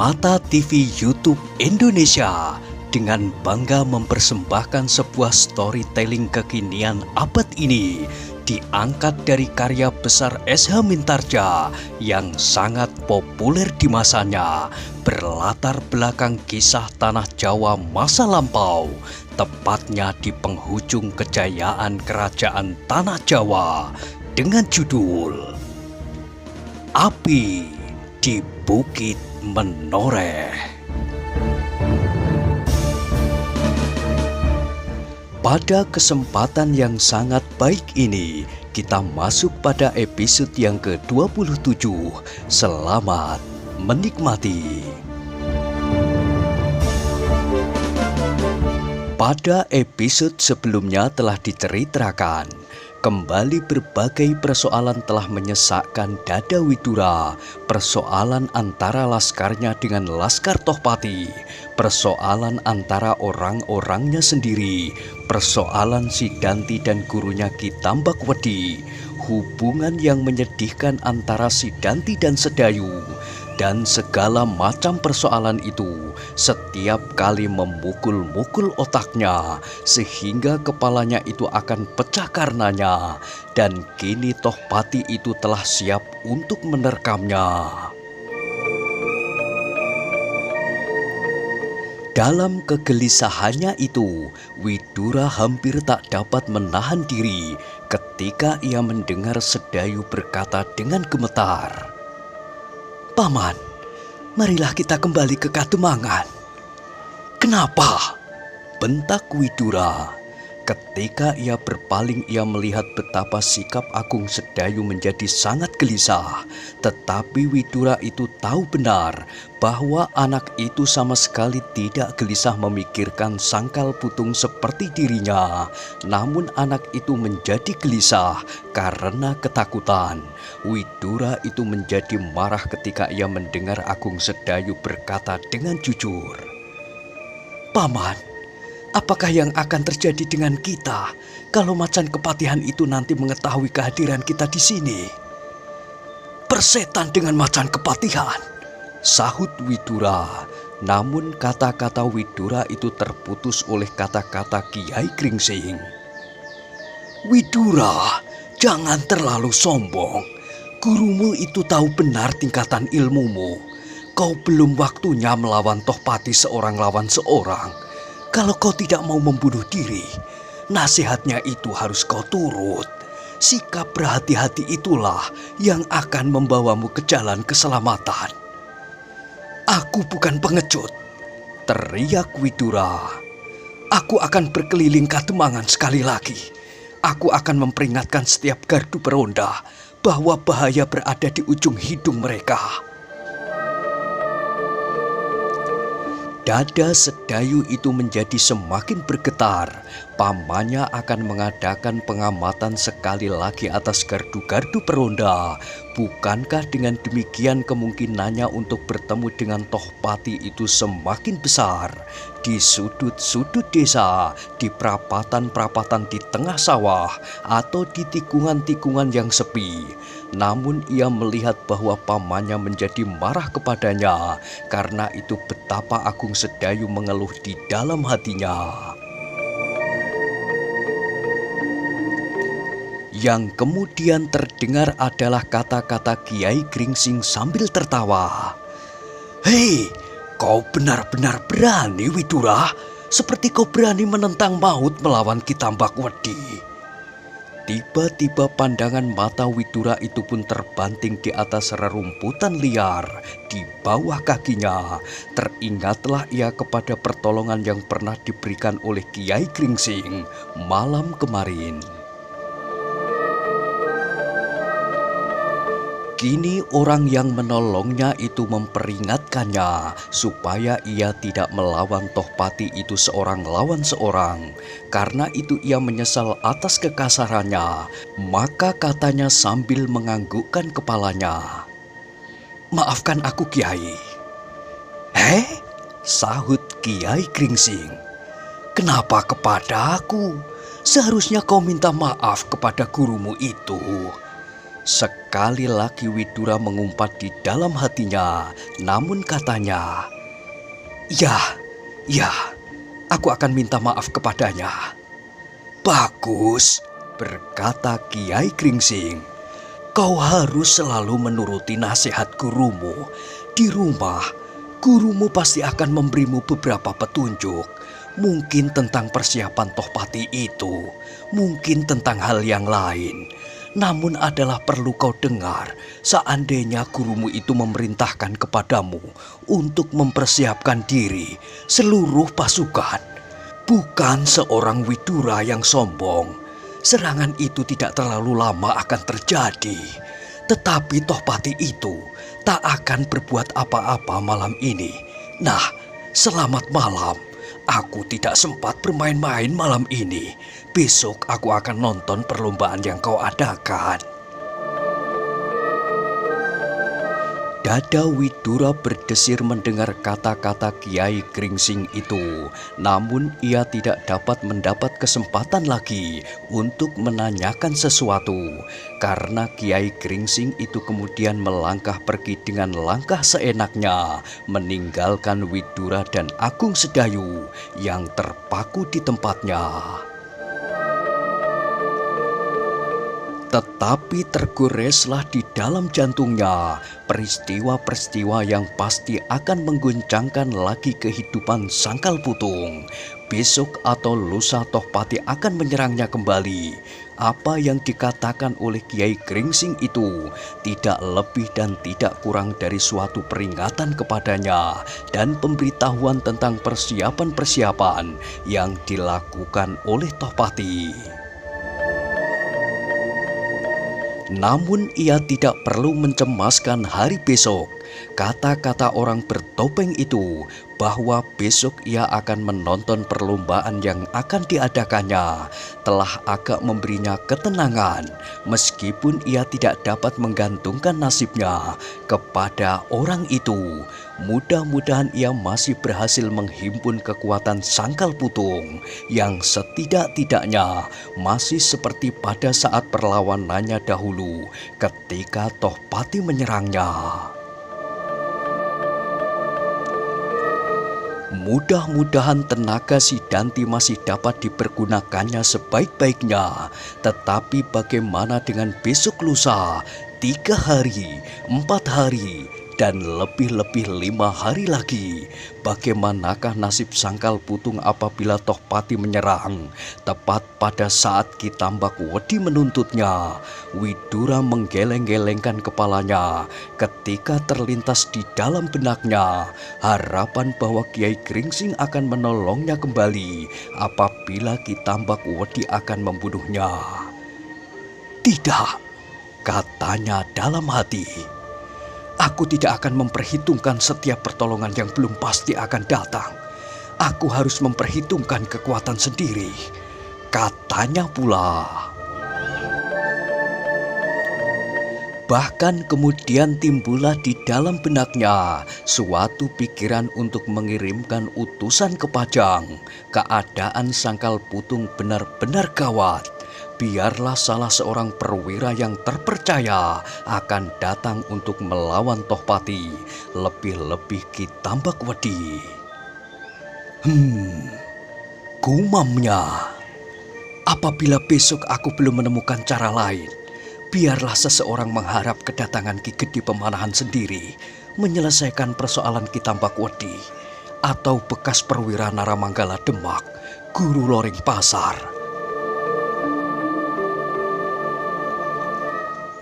Mata TV YouTube Indonesia dengan bangga mempersembahkan sebuah storytelling kekinian abad ini diangkat dari karya besar S.H. Mintarja yang sangat populer di masanya, berlatar belakang kisah tanah Jawa masa lampau, tepatnya di penghujung kejayaan kerajaan tanah Jawa dengan judul Api di Bukit Menoreh. Pada kesempatan yang sangat baik ini, kita masuk pada episode yang ke-27. Selamat menikmati. Pada episode sebelumnya telah diceritakan, kembali berbagai persoalan telah menyesakkan dada Widura. Persoalan antara laskarnya dengan Laskar Tohpati, persoalan antara orang-orangnya sendiri, persoalan Sidanti dan gurunya Ki Tambakwedi, hubungan yang menyedihkan antara Sidanti dan Sedayu, dan segala macam persoalan itu setiap kali memukul-mukul otaknya sehingga kepalanya itu akan pecah karenanya, dan kini Tohpati itu telah siap untuk menerkamnya. Dalam kegelisahannya itu, Widura hampir tak dapat menahan diri ketika ia mendengar Sedayu berkata dengan gemetar, "Paman, marilah kita kembali ke Kademangan." "Kenapa?" bentak Widura. Ketika ia berpaling, ia melihat betapa sikap Agung Sedayu menjadi sangat gelisah. Tetapi Widura itu tahu benar bahwa anak itu sama sekali tidak gelisah memikirkan sangkal putung seperti dirinya. Namun anak itu menjadi gelisah karena ketakutan. Widura itu menjadi marah ketika ia mendengar Agung Sedayu berkata dengan jujur, "Paman, apakah yang akan terjadi dengan kita kalau macan kepatihan itu nanti mengetahui kehadiran kita di sini?" "Persetan dengan macan kepatihan," sahut Widura. Namun kata-kata Widura itu terputus oleh kata-kata Kiai Gringsing. "Widura, jangan terlalu sombong. Gurumu itu tahu benar tingkatan ilmumu. Kau belum waktunya melawan Tohpati seorang lawan seorang. Kalau kau tidak mau membunuh diri, nasihatnya itu harus kau turut. Sikap berhati-hati itulah yang akan membawamu ke jalan keselamatan." "Aku bukan pengecut," teriak Widura. "Aku akan berkeliling Kademangan sekali lagi. Aku akan memperingatkan setiap gardu peronda bahwa bahaya berada di ujung hidung mereka." Dada Sedayu itu menjadi semakin bergetar. Pamannya akan mengadakan pengamatan sekali lagi atas gardu-gardu peronda. Bukankah dengan demikian kemungkinannya untuk bertemu dengan Tohpati itu semakin besar? Di sudut-sudut desa, di perapatan-perapatan di tengah sawah, atau di tikungan-tikungan yang sepi. Namun ia melihat bahwa pamannya menjadi marah kepadanya. Karena itu betapa Agung Sedayu mengeluh di dalam hatinya. Yang kemudian terdengar adalah kata-kata Kiai Gringsing sambil tertawa. "Hei, kau benar-benar berani, Widura. Seperti kau berani menentang maut melawan Ki Tambakwedi." Tiba-tiba pandangan mata Widura itu pun terbanting di atas rerumputan liar di bawah kakinya. Teringatlah ia kepada pertolongan yang pernah diberikan oleh Kiai Gringsing malam kemarin. Kini orang yang menolongnya itu memperingatkannya supaya ia tidak melawan Tohpati itu seorang lawan seorang. Karena itu ia menyesal atas kekasarannya. Maka katanya sambil menganggukkan kepalanya, "Maafkan aku, Kiai." "Eh?" sahut Kiai Gringsing. "Kenapa kepada aku? Seharusnya kau minta maaf kepada gurumu itu." Sekali lagi Widura mengumpat di dalam hatinya, namun katanya, "Ya, ya, aku akan minta maaf kepadanya." "Bagus," berkata Kiai Gringsing. "Kau harus selalu menuruti nasihat gurumu. Di rumah, gurumu pasti akan memberimu beberapa petunjuk. Mungkin tentang persiapan Tohpati itu, mungkin tentang hal yang lain. Namun adalah perlu kau dengar seandainya gurumu itu memerintahkan kepadamu untuk mempersiapkan diri seluruh pasukan. Bukan seorang Widura yang sombong. Serangan itu tidak terlalu lama akan terjadi. Tetapi Tohpati itu tak akan berbuat apa-apa malam ini. Nah, selamat malam. Aku tidak sempat bermain-main malam ini. Besok aku akan nonton perlombaan yang kau adakan." Dada Widura berdesir mendengar kata-kata Kiai Gringsing itu. Namun ia tidak dapat mendapat kesempatan lagi untuk menanyakan sesuatu. Karena Kiai Gringsing itu kemudian melangkah pergi dengan langkah seenaknya, meninggalkan Widura dan Agung Sedayu yang terpaku di tempatnya. Tetapi tergoreslah di dalam jantungnya peristiwa-peristiwa yang pasti akan mengguncangkan lagi kehidupan Sangkal Putung. Besok atau lusa Tohpati akan menyerangnya kembali. Apa yang dikatakan oleh Kiai Gringsing itu tidak lebih dan tidak kurang dari suatu peringatan kepadanya dan pemberitahuan tentang persiapan-persiapan yang dilakukan oleh Tohpati. Namun ia tidak perlu mencemaskan hari besok. Kata-kata orang bertopeng itu bahwa besok ia akan menonton perlombaan yang akan diadakannya telah agak memberinya ketenangan, meskipun ia tidak dapat menggantungkan nasibnya kepada orang itu. Mudah-mudahan ia masih berhasil menghimpun kekuatan Sangkal Putung yang setidak-tidaknya masih seperti pada saat perlawanannya dahulu ketika Tohpati menyerangnya. Mudah-mudahan tenaga Sidanti masih dapat dipergunakannya sebaik-baiknya. Tetapi bagaimana dengan besok lusa, 3 hari, 4 hari, dan lebih-lebih 5 hari lagi? Bagaimanakah nasib Sangkal Putung apabila Tohpati menyerang tepat pada saat Ki Tambak Wedi menuntutnya? Widura menggeleng-gelengkan kepalanya ketika terlintas di dalam benaknya harapan bahwa Kiai Gringsing akan menolongnya kembali apabila Ki Tambak Wedi akan membunuhnya. "Tidak," katanya dalam hati. "Aku tidak akan memperhitungkan setiap pertolongan yang belum pasti akan datang. Aku harus memperhitungkan kekuatan sendiri," katanya pula. Bahkan kemudian timbullah di dalam benaknya suatu pikiran untuk mengirimkan utusan ke Pajang. Keadaan Sangkal Putung benar-benar gawat. Biarlah salah seorang perwira yang terpercaya akan datang untuk melawan Tohpati, lebih-lebih Ki Tambak Wedi. Gumamnya, apabila besok aku belum menemukan cara lain, biarlah seseorang mengharap kedatangan Ki Gede Pemanahan sendiri menyelesaikan persoalan Ki Tambak Wedi atau bekas perwira Naramanggala Demak, Guru Loring Pasar.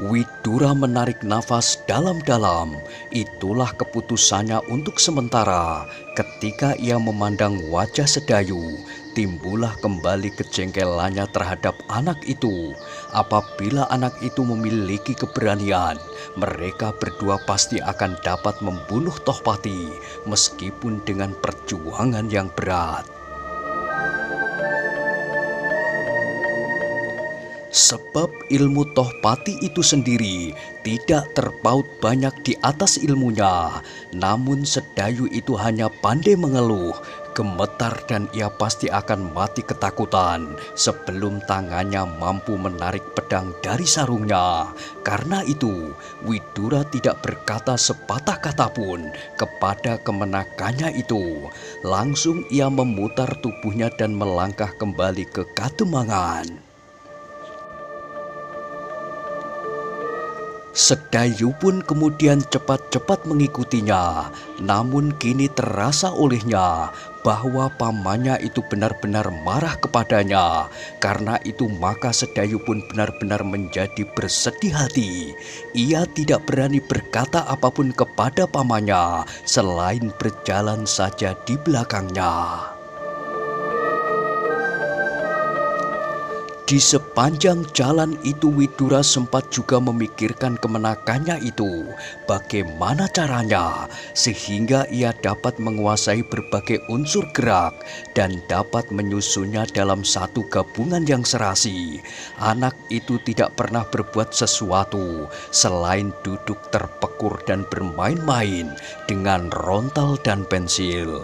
Widura menarik nafas dalam-dalam. Itulah keputusannya untuk sementara. Ketika ia memandang wajah Sedayu, timbullah kembali kejengkelannya terhadap anak itu. Apabila anak itu memiliki keberanian, mereka berdua pasti akan dapat membunuh Tohpati meskipun dengan perjuangan yang berat. Sebab ilmu Tohpati itu sendiri tidak terpaut banyak di atas ilmunya. Namun Sedayu itu hanya pandai mengeluh Gemetar dan ia pasti akan mati ketakutan sebelum tangannya mampu menarik pedang dari sarungnya. Karena itu, Widura tidak berkata sepatah kata pun kepada kemenakannya itu. Langsung ia memutar tubuhnya dan melangkah kembali ke Kademangan. Sedayu pun kemudian cepat-cepat mengikutinya, namun kini terasa olehnya bahwa pamannya itu benar-benar marah kepadanya. Karena itu maka Sedayu pun benar-benar menjadi bersedih hati. Ia tidak berani berkata apapun kepada pamannya selain berjalan saja di belakangnya. Di sepanjang jalan itu Widura sempat juga memikirkan kemenakannya itu, bagaimana caranya sehingga ia dapat menguasai berbagai unsur gerak dan dapat menyusunnya dalam satu gabungan yang serasi. Anak itu tidak pernah berbuat sesuatu selain duduk terpekur dan bermain-main dengan rontal dan pensil.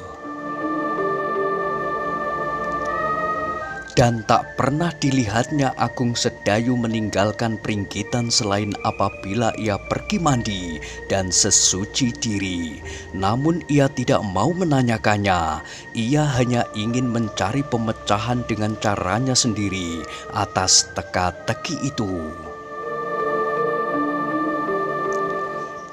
Dan tak pernah dilihatnya Agung Sedayu meninggalkan Pringgitan selain apabila ia pergi mandi dan sesuci diri. Namun ia tidak mau menanyakannya. Ia hanya ingin mencari pemecahan dengan caranya sendiri atas teka-teki itu.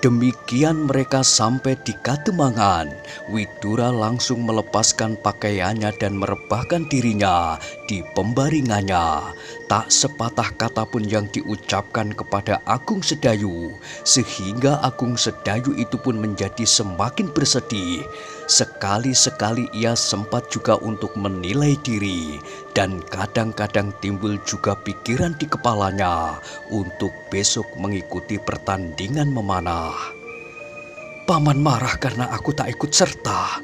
Demikian mereka sampai di Kademangan. Widura langsung melepaskan pakaiannya dan merebahkan dirinya di pembaringannya. Tak sepatah kata pun yang diucapkan kepada Agung Sedayu, sehingga Agung Sedayu itu pun menjadi semakin bersedih. Sekali-sekali ia sempat juga untuk menilai diri, dan kadang-kadang timbul juga pikiran di kepalanya untuk besok mengikuti pertandingan memanah. "Paman marah karena aku tak ikut serta,"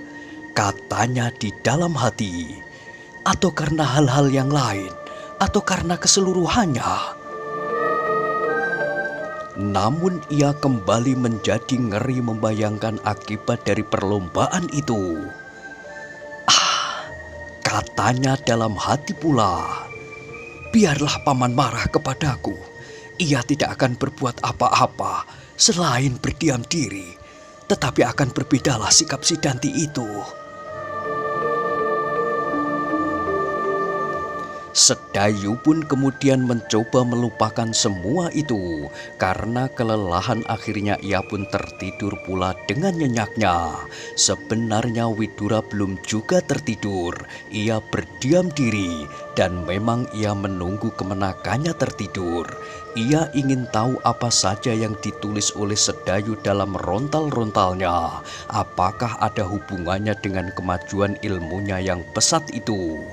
katanya di dalam hati. "Atau karena hal-hal yang lain, atau karena keseluruhannya?" Namun ia kembali menjadi ngeri membayangkan akibat dari perlombaan itu. Katanya dalam hati pula, "Biarlah paman marah kepadaku. Ia tidak akan berbuat apa-apa selain berdiam diri. Tetapi akan berbedalah sikap si Danti itu." Sedayu pun kemudian mencoba melupakan semua itu. Karena kelelahan akhirnya ia pun tertidur pula dengan nyenyaknya. Sebenarnya Widura belum juga tertidur. Ia berdiam diri dan memang ia menunggu kemenakannya tertidur. Ia ingin tahu apa saja yang ditulis oleh Sedayu dalam rontal-rontalnya. Apakah ada hubungannya dengan kemajuan ilmunya yang pesat itu?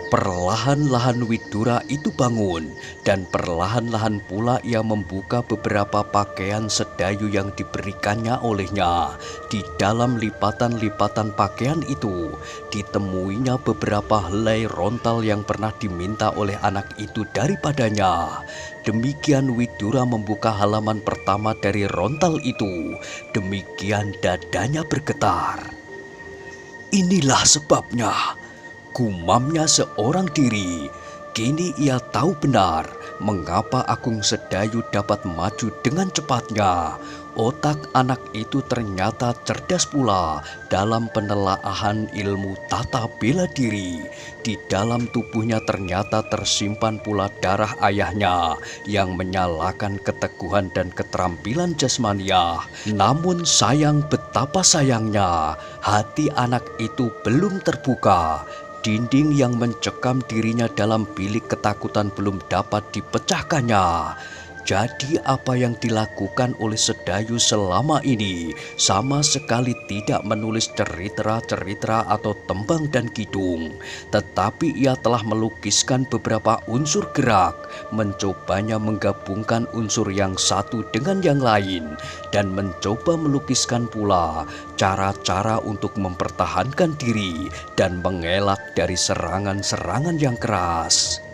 Perlahan-lahan Widura itu bangun, dan perlahan-lahan pula ia membuka beberapa pakaian Sedayu yang diberikannya olehnya. Di dalam lipatan-lipatan pakaian itu, ditemuinya beberapa helai rontal yang pernah diminta oleh anak itu daripadanya. Demikian Widura membuka halaman pertama dari rontal itu. Demikian dadanya bergetar. "Inilah sebabnya," gumamnya seorang diri. Kini ia tahu benar mengapa Agung Sedayu dapat maju dengan cepatnya. Otak anak itu ternyata cerdas pula dalam penelaahan ilmu tata bela diri. Di dalam tubuhnya ternyata tersimpan pula darah ayahnya yang menyalakan keteguhan dan keterampilan jasmaniah. Namun sayang, betapa sayangnya, hati anak itu belum terbuka. Dinding yang mencekam dirinya dalam bilik ketakutan belum dapat dipecahkannya. Jadi apa yang dilakukan oleh Sedayu selama ini sama sekali tidak menulis cerita-cerita atau tembang dan kidung. Tetapi ia telah melukiskan beberapa unsur gerak, mencobanya menggabungkan unsur yang satu dengan yang lain, dan mencoba melukiskan pula cara-cara untuk mempertahankan diri dan mengelak dari serangan-serangan yang keras.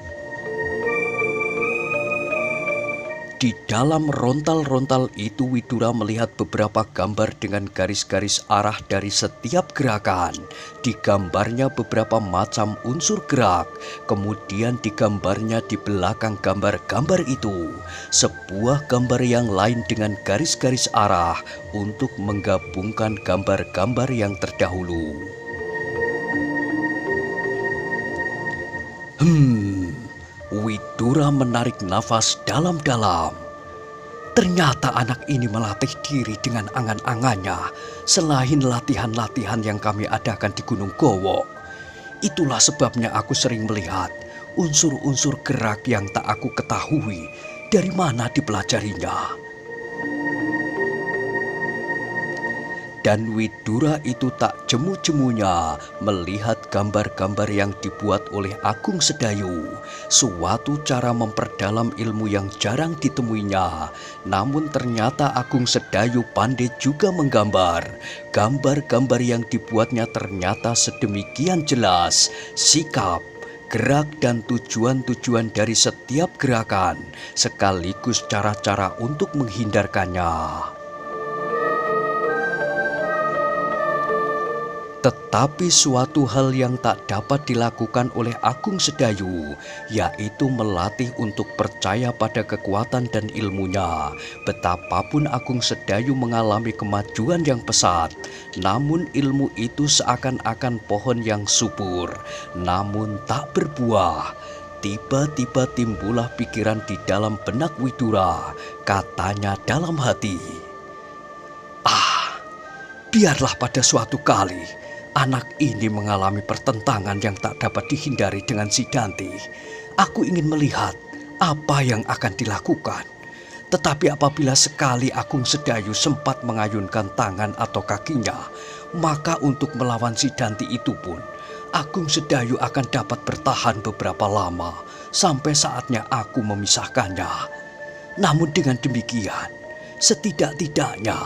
Di dalam rontal-rontal itu Widura melihat beberapa gambar dengan garis-garis arah dari setiap gerakan. Digambarnya beberapa macam unsur gerak, kemudian digambarnya di belakang gambar-gambar itu sebuah gambar yang lain dengan garis-garis arah untuk menggabungkan gambar-gambar yang terdahulu. Widura menarik nafas dalam-dalam. Ternyata anak ini melatih diri dengan angan-angannya selain latihan-latihan yang kami adakan di Gunung Gowok. Itulah sebabnya aku sering melihat unsur-unsur gerak yang tak aku ketahui dari mana dipelajarinya. Dan Widura itu tak jemu-jemunya melihat gambar-gambar yang dibuat oleh Agung Sedayu, suatu cara memperdalam ilmu yang jarang ditemuinya. Namun ternyata Agung Sedayu pandai juga menggambar. Gambar-gambar yang dibuatnya ternyata sedemikian jelas, sikap, gerak dan tujuan-tujuan dari setiap gerakan, sekaligus cara-cara untuk menghindarkannya. Tetapi suatu hal yang tak dapat dilakukan oleh Agung Sedayu, yaitu melatih untuk percaya pada kekuatan dan ilmunya. Betapapun Agung Sedayu mengalami kemajuan yang pesat, namun ilmu itu seakan-akan pohon yang subur, namun tak berbuah. Tiba-tiba timbullah pikiran di dalam benak Widura, katanya dalam hati, biarlah pada suatu kali anak ini mengalami pertentangan yang tak dapat dihindari dengan si Danti. Aku ingin melihat apa yang akan dilakukan. Tetapi apabila sekali Agung Sedayu sempat mengayunkan tangan atau kakinya, maka untuk melawan si Danti itu pun Agung Sedayu akan dapat bertahan beberapa lama sampai saatnya aku memisahkannya. Namun dengan demikian, setidak-tidaknya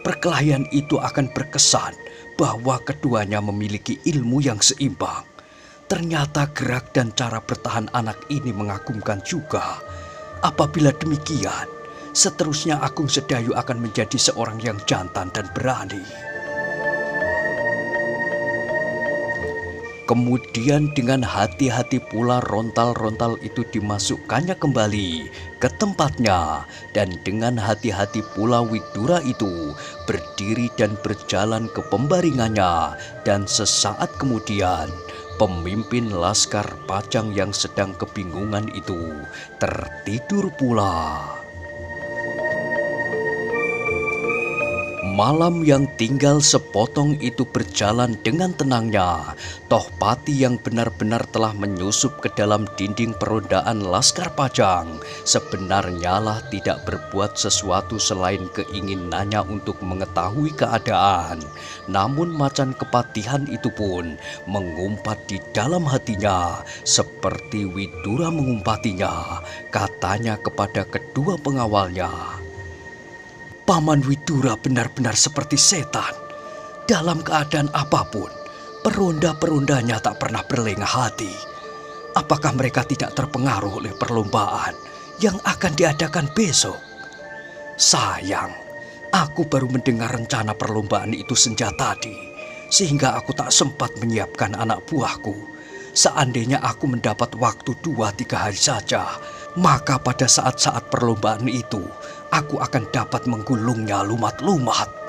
perkelahian itu akan berkesan bahwa keduanya memiliki ilmu yang seimbang. Ternyata gerak dan cara bertahan anak ini mengagumkan juga. Apabila demikian, seterusnya Agung Sedayu akan menjadi seorang yang jantan dan berani. Kemudian dengan hati-hati pula rontal-rontal itu dimasukkannya kembali ke tempatnya. Dan dengan hati-hati pula Widura itu berdiri dan berjalan ke pembaringannya. Dan sesaat kemudian pemimpin Laskar Pajang yang sedang kebingungan itu tertidur pula. Malam yang tinggal sepotong itu berjalan dengan tenangnya. Tohpati yang benar-benar telah menyusup ke dalam dinding perondaan Laskar Pajang sebenarnya lah tidak berbuat sesuatu selain keinginannya untuk mengetahui keadaan. Namun macan kepatihan itu pun mengumpat di dalam hatinya seperti Widura mengumpatinya. Katanya kepada kedua pengawalnya, Paman Widura benar-benar seperti setan. Dalam keadaan apapun, peronda-perondanya tak pernah berlengah hati. Apakah mereka tidak terpengaruh oleh perlombaan yang akan diadakan besok? Sayang, aku baru mendengar rencana perlombaan itu senja tadi, sehingga aku tak sempat menyiapkan anak buahku. Seandainya aku mendapat waktu 2-3 hari saja, maka pada saat-saat perlombaan itu, aku akan dapat menggulungnya lumat-lumat.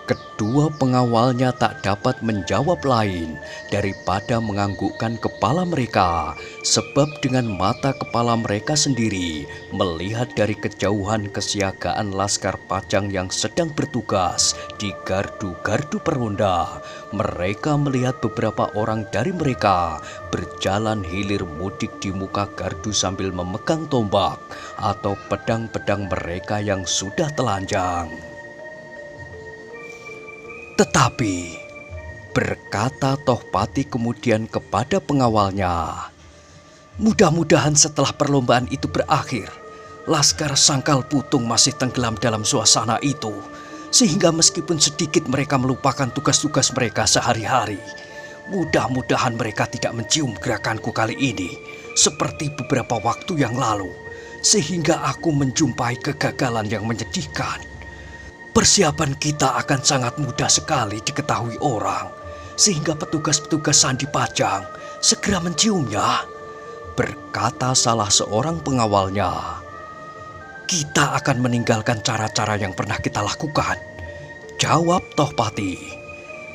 Kedua pengawalnya tak dapat menjawab lain daripada menganggukkan kepala mereka, sebab dengan mata kepala mereka sendiri melihat dari kejauhan kesiagaan Laskar Pajang yang sedang bertugas di gardu-gardu peronda. Mereka melihat beberapa orang dari mereka berjalan hilir mudik di muka gardu sambil memegang tombak atau pedang-pedang mereka yang sudah telanjang. Tetapi berkata Tohpati kemudian kepada pengawalnya, mudah-mudahan setelah perlombaan itu berakhir, Laskar Sangkal Putung masih tenggelam dalam suasana itu, sehingga meskipun sedikit mereka melupakan tugas-tugas mereka sehari-hari. Mudah-mudahan mereka tidak mencium gerakanku kali ini, seperti beberapa waktu yang lalu, sehingga aku menjumpai kegagalan yang menyedihkan. Persiapan kita akan sangat mudah sekali diketahui orang, sehingga petugas-petugas Sandi Pajang segera menciumnya, berkata salah seorang pengawalnya. Kita akan meninggalkan cara-cara yang pernah kita lakukan, jawab Tohpati.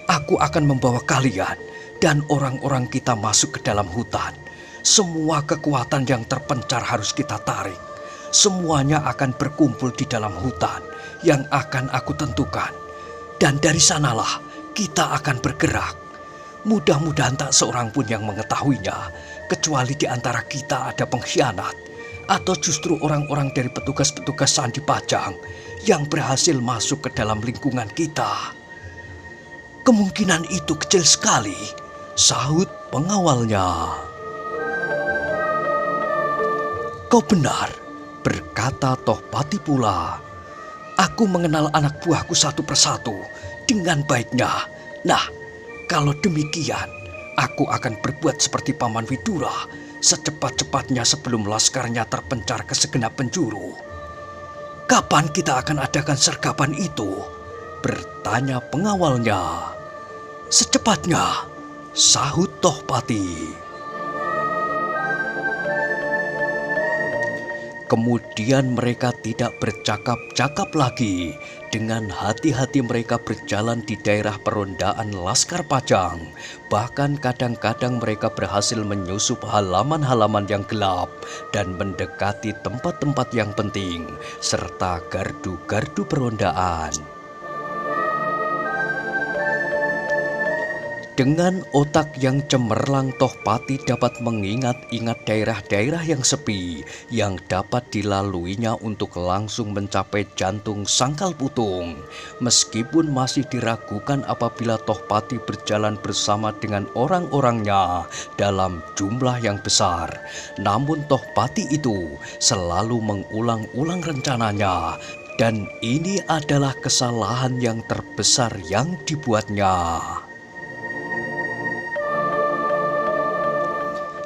Aku akan membawa kalian dan orang-orang kita masuk ke dalam hutan. Semua kekuatan yang terpencar harus kita tarik. Semuanya akan berkumpul di dalam hutan yang akan aku tentukan. Dan dari sanalah kita akan bergerak. Mudah-mudahan tak seorang pun yang mengetahuinya, kecuali di antara kita ada pengkhianat, atau justru orang-orang dari petugas-petugas Sandi Pajang yang berhasil masuk ke dalam lingkungan kita. Kemungkinan itu kecil sekali, sahut pengawalnya. Kau benar, berkata Tohpati pula. Aku mengenal anak buahku satu persatu dengan baiknya. Nah, kalau demikian, aku akan berbuat seperti Paman Widura secepat-cepatnya sebelum laskarnya terpencar ke segenap penjuru. Kapan kita akan adakan sergapan itu? Bertanya pengawalnya. Secepatnya, sahut Tohpati. Kemudian mereka tidak bercakap-cakap lagi. Dengan hati-hati mereka berjalan di daerah perondaan Laskar Pajang. Bahkan kadang-kadang mereka berhasil menyusup halaman-halaman yang gelap dan mendekati tempat-tempat yang penting serta gardu-gardu perondaan. Dengan otak yang cemerlang, Tohpati dapat mengingat-ingat daerah-daerah yang sepi yang dapat dilaluinya untuk langsung mencapai jantung Sangkal Putung. Meskipun masih diragukan apabila Tohpati berjalan bersama dengan orang-orangnya dalam jumlah yang besar, namun Tohpati itu selalu mengulang-ulang rencananya, dan ini adalah kesalahan yang terbesar yang dibuatnya.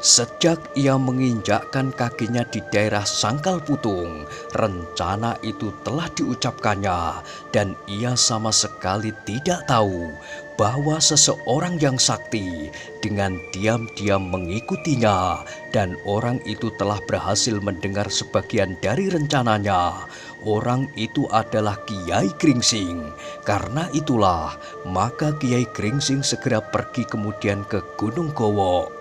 Sejak ia menginjakkan kakinya di daerah Sangkal Putung, rencana itu telah diucapkannya dan ia sama sekali tidak tahu bahwa seseorang yang sakti dengan diam-diam mengikutinya dan orang itu telah berhasil mendengar sebagian dari rencananya. Orang itu adalah Kiai Gringsing. Karena itulah, maka Kiai Gringsing segera pergi kemudian ke Gunung Gowok.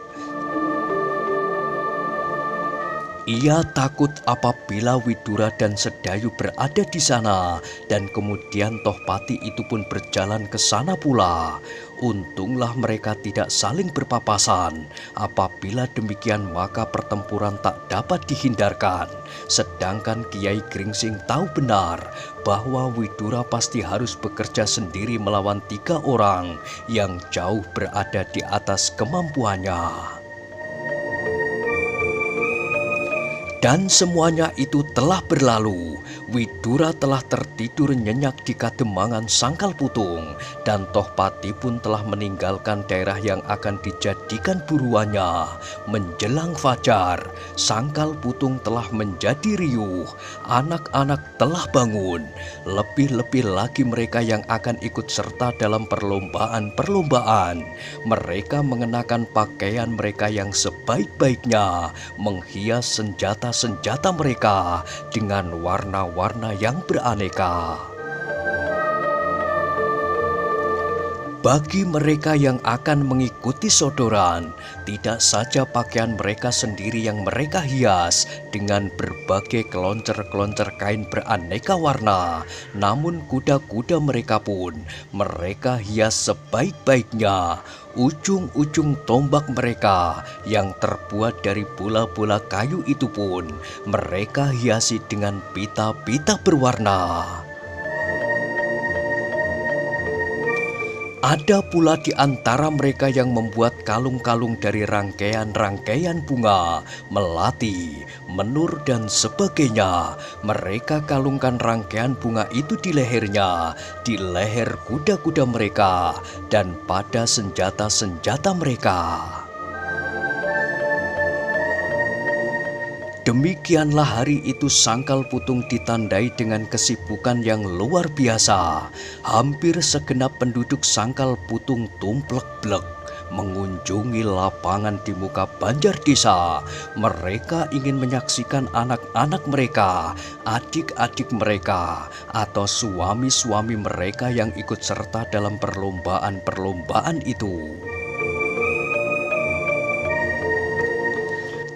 Ia takut apabila Widura dan Sedayu berada di sana, dan kemudian Tohpati itu pun berjalan ke sana pula. Untunglah mereka tidak saling berpapasan. Apabila demikian, maka pertempuran tak dapat dihindarkan. Sedangkan Kiai Gringsing tahu benar bahwa Widura pasti harus bekerja sendiri melawan 3 orang yang jauh berada di atas kemampuannya. Dan semuanya itu telah berlalu. Widura telah tertidur nyenyak di kademangan Sangkal Putung, dan Tohpati pun telah meninggalkan daerah yang akan dijadikan buruannya. Menjelang fajar, Sangkal Putung telah menjadi riuh. Anak-anak telah bangun. Lebih-lebih lagi mereka yang akan ikut serta dalam perlombaan-perlombaan. Mereka mengenakan pakaian mereka yang sebaik-baiknya, menghias senjata mereka dengan warna-warna yang beraneka. Bagi mereka yang akan mengikuti sodoran, tidak saja pakaian mereka sendiri yang mereka hias dengan berbagai keloncer-keloncer kain beraneka warna, namun kuda-kuda mereka pun mereka hias sebaik-baiknya. Ujung-ujung tombak mereka yang terbuat dari bola-bola kayu itu pun mereka hiasi dengan pita-pita berwarna. Ada pula di antara mereka yang membuat kalung-kalung dari rangkaian-rangkaian bunga, melati, menur, dan sebagainya. Mereka kalungkan rangkaian bunga itu di lehernya, di leher kuda-kuda mereka, dan pada senjata-senjata mereka. Demikianlah hari itu Sangkal Putung ditandai dengan kesibukan yang luar biasa. Hampir segenap penduduk Sangkal Putung tumplek-blek mengunjungi lapangan di muka Banjar Desa. Mereka ingin menyaksikan anak-anak mereka, adik-adik mereka, atau suami-suami mereka yang ikut serta dalam perlombaan-perlombaan itu.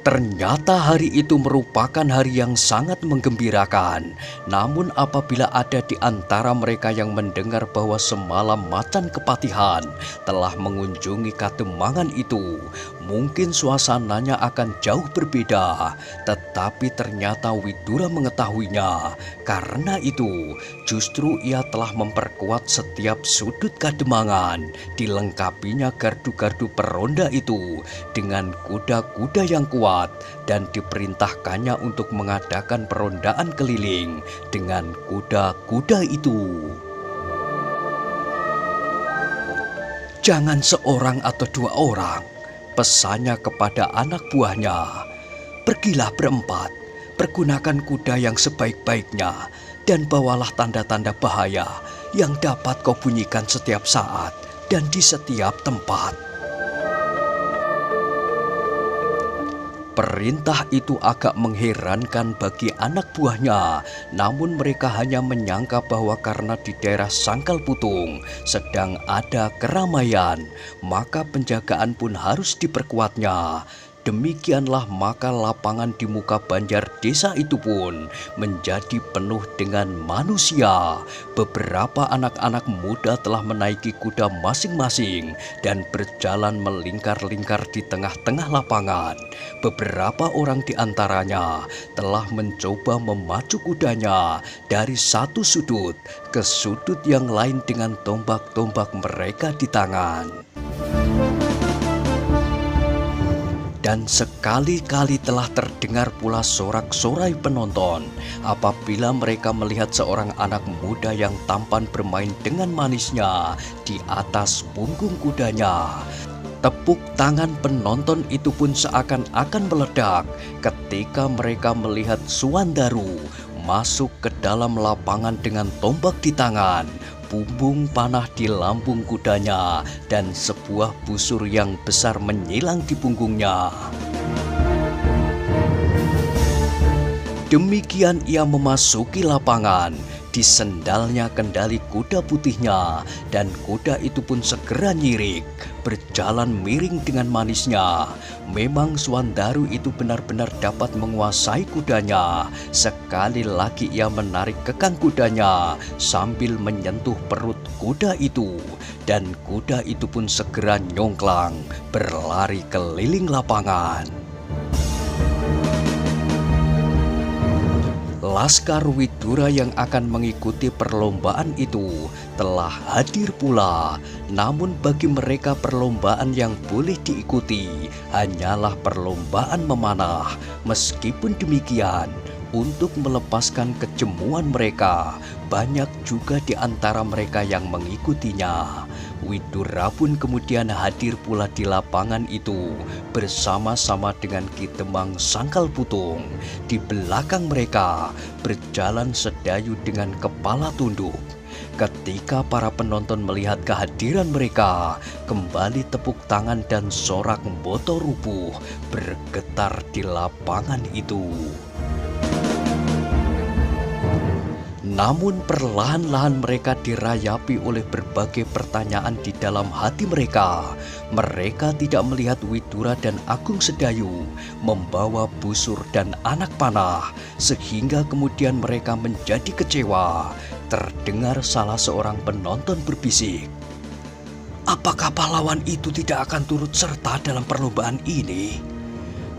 Ternyata hari itu merupakan hari yang sangat menggembirakan. Namun apabila ada di antara mereka yang mendengar bahwa semalam Macan Kepatihan telah mengunjungi Kademangan itu, mungkin suasananya akan jauh berbeda. Tetapi ternyata Widura mengetahuinya. Karena itu justru ia telah memperkuat setiap sudut Kademangan. Dilengkapinya gardu-gardu peronda itu dengan kuda-kuda yang kuat, dan diperintahkannya untuk mengadakan perondaan keliling dengan kuda-kuda itu. Jangan seorang atau dua orang, pesannya kepada anak buahnya. Pergilah berempat, pergunakan kuda yang sebaik-baiknya, dan bawalah tanda-tanda bahaya yang dapat kau bunyikan setiap saat dan di setiap tempat. Perintah itu agak mengherankan bagi anak buahnya, namun mereka hanya menyangka bahwa karena di daerah Sangkal Putung sedang ada keramaian, maka penjagaan pun harus diperkuatnya. Demikianlah maka lapangan di muka Banjar Desa itu pun menjadi penuh dengan manusia. Beberapa anak-anak muda telah menaiki kuda masing-masing dan berjalan melingkar-lingkar di tengah-tengah lapangan. Beberapa orang di antaranya telah mencoba memacu kudanya dari satu sudut ke sudut yang lain dengan tombak-tombak mereka di tangan. Dan sekali-kali telah terdengar pula sorak-sorai penonton apabila mereka melihat seorang anak muda yang tampan bermain dengan manisnya di atas punggung kudanya. Tepuk tangan penonton itu pun seakan-akan meledak ketika mereka melihat Suwandaru masuk ke dalam lapangan dengan tombak di tangan, bumbung panah di lambung kudanya, dan sebuah busur yang besar menyilang di punggungnya. Demikian ia memasuki lapangan. Di sendalnya kendali kuda putihnya, dan kuda itu pun segera nyirik, berjalan miring dengan manisnya. Memang Suwandaru itu benar-benar dapat menguasai kudanya. Sekali lagi ia menarik kekang kudanya sambil menyentuh perut kuda itu, dan kuda itu pun segera nyongklang berlari keliling lapangan. Laskar Widura yang akan mengikuti perlombaan itu telah hadir pula. Namun bagi mereka perlombaan yang boleh diikuti hanyalah perlombaan memanah. Meskipun demikian, untuk melepaskan kejemuan mereka, banyak juga di antara mereka yang mengikutinya. Widura pun kemudian hadir pula di lapangan itu bersama-sama dengan Ki Demang Sangkal Putung. Di belakang mereka berjalan Sedayu dengan kepala tunduk. Ketika para penonton melihat kehadiran mereka, kembali tepuk tangan dan sorak boto rubuh bergetar di lapangan itu. Namun perlahan-lahan mereka dirayapi oleh berbagai pertanyaan di dalam hati mereka. Mereka tidak melihat Widura dan Agung Sedayu membawa busur dan anak panah, sehingga kemudian mereka menjadi kecewa. Terdengar salah seorang penonton berbisik, "Apakah pahlawan itu tidak akan turut serta dalam perlombaan ini?"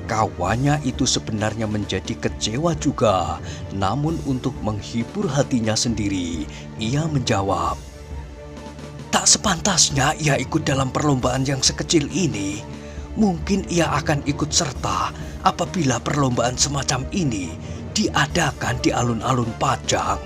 Kawannya itu sebenarnya menjadi kecewa juga, namun untuk menghibur hatinya sendiri, ia menjawab, Tak sepantasnya ia ikut dalam perlombaan yang sekecil ini. Mungkin ia akan ikut serta apabila perlombaan semacam ini diadakan di alun-alun Pajang.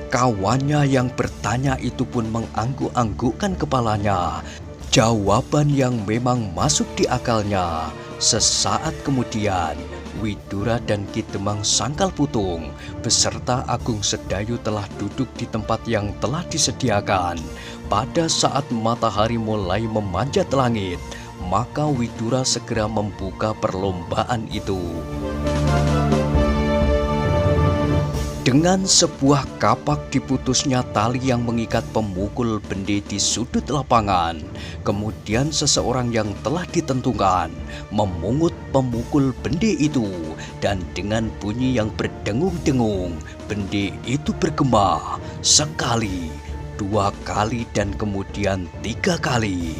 Kawannya yang bertanya itu pun mengangguk-anggukkan kepalanya. Jawaban yang memang masuk di akalnya. Sesaat kemudian, Widura dan Ki Demang Sangkal Putung beserta Agung Sedayu telah duduk di tempat yang telah disediakan. Pada saat matahari mulai memanjat langit, maka Widura segera membuka perlombaan itu. Dengan sebuah kapak diputusnya tali yang mengikat pemukul bende di sudut lapangan. Kemudian seseorang yang telah ditentukan memungut pemukul bende itu. Dan dengan bunyi yang berdengung-dengung, bende itu bergema sekali, 2 kali, dan kemudian 3 kali.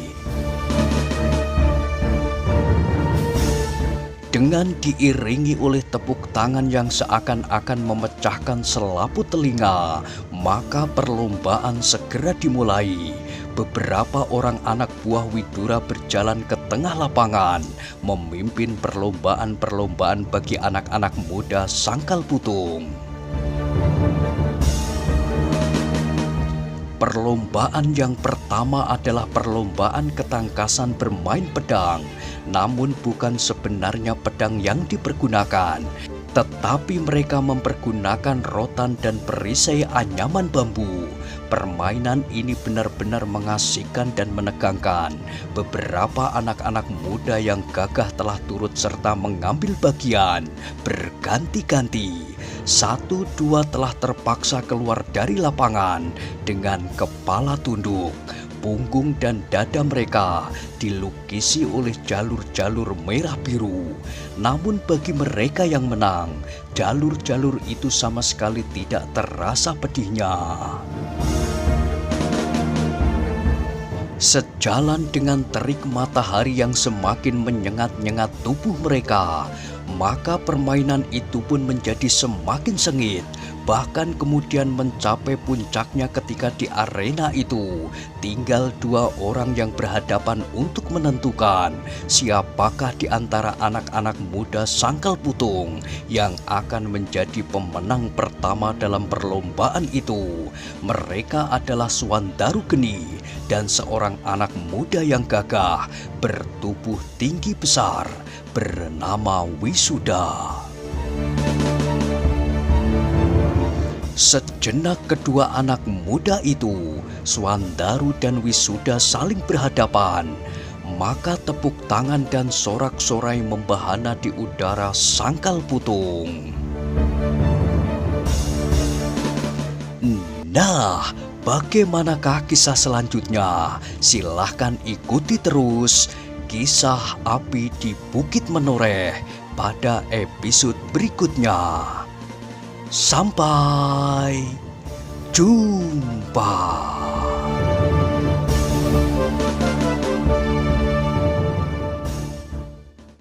Dengan diiringi oleh tepuk tangan yang seakan-akan memecahkan selaput telinga, maka perlombaan segera dimulai. Beberapa orang anak buah Widura berjalan ke tengah lapangan, memimpin perlombaan-perlombaan bagi anak-anak muda Sangkal Putung. Perlombaan yang pertama adalah perlombaan ketangkasan bermain pedang. Namun bukan sebenarnya pedang yang dipergunakan, tetapi mereka mempergunakan rotan dan perisai anyaman bambu. Permainan ini benar-benar mengasihkan dan menegangkan. Beberapa anak-anak muda yang gagah telah turut serta mengambil bagian berganti-ganti. 1, 2 telah terpaksa keluar dari lapangan dengan kepala tunduk. Punggung dan dada mereka dilukisi oleh jalur-jalur merah biru. Namun bagi mereka yang menang, jalur-jalur itu sama sekali tidak terasa pedihnya. Sejalan dengan terik matahari yang semakin menyengat-nyengat tubuh mereka, maka permainan itu pun menjadi semakin sengit. Bahkan kemudian mencapai puncaknya ketika di arena itu tinggal 2 orang yang berhadapan untuk menentukan siapakah di antara anak-anak muda Sangkal Putung yang akan menjadi pemenang pertama dalam perlombaan itu. Mereka adalah Swandaru Geni dan seorang anak muda yang gagah bertubuh tinggi besar bernama Wisuda. Sejenak kedua anak muda itu, Swandaru dan Wisuda, saling berhadapan. Maka tepuk tangan dan sorak-sorai membahana di udara Sangkal Putung. Nah, bagaimanakah kisah selanjutnya? Silahkan ikuti terus Kisah Api di Bukit Menoreh pada episode berikutnya. Sampai jumpa.